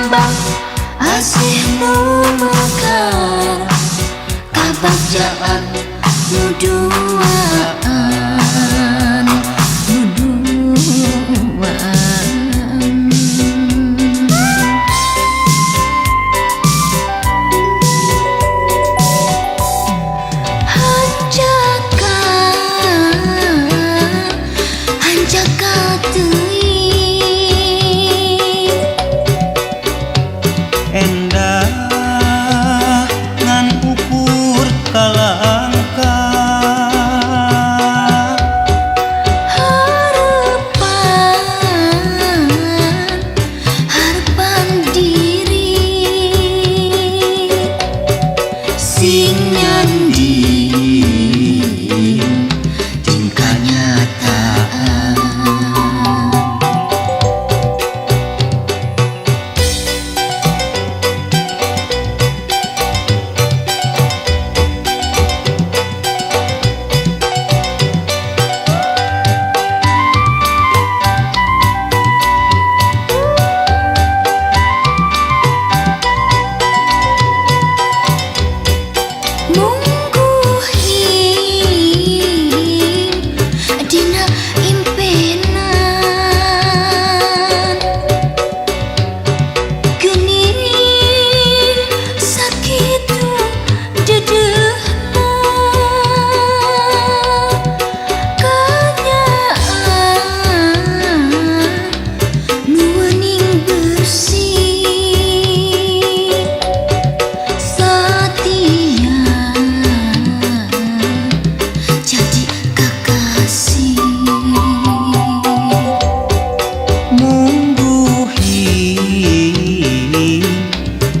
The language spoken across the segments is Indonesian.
berlambang asih nu mekar kabagjaan nu duaan endah ngan ukur kalangka harapan diri sing nyandi tingkah nyata.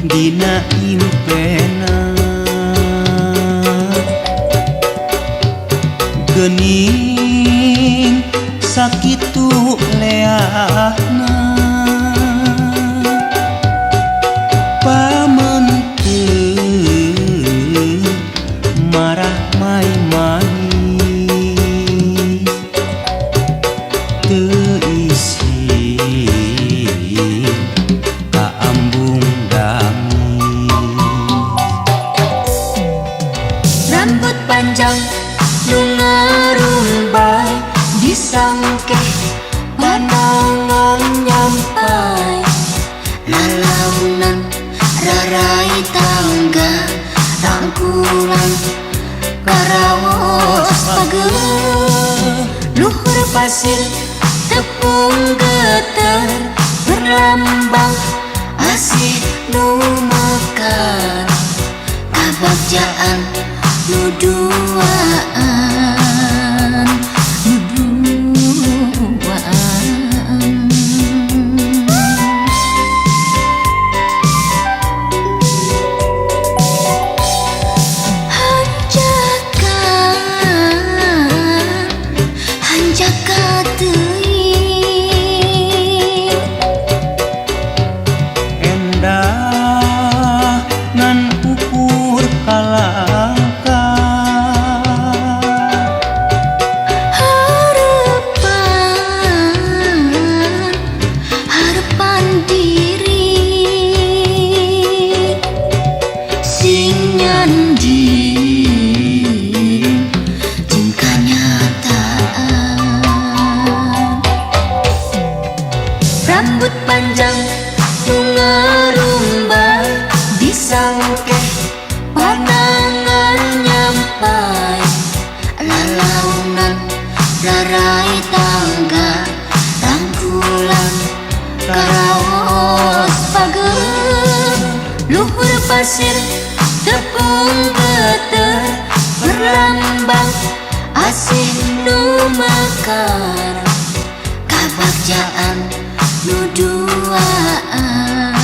Dina impena geuning sakitu leahna pamenteun marah manis teu isi kaambung rambut panjang nu ngarumbai disangkeh pandangan nyampai lalaunan rarai tangga rangkulan karawos pageuh luhur pasir tepung geter berlambang asih nu mekar kabagjaan nu duaan hanjakan teuing endah ngan ukur kalangka harapan diri sing nyandi tingkah nyata. Rambut panjang nu ngarumbai disangkeh pandangan nyampai lalaunan rarai tangga rangkulan karawos pageuh luhur pasir tepung geter berlambang asih nu mekar kabagjaan nu duaan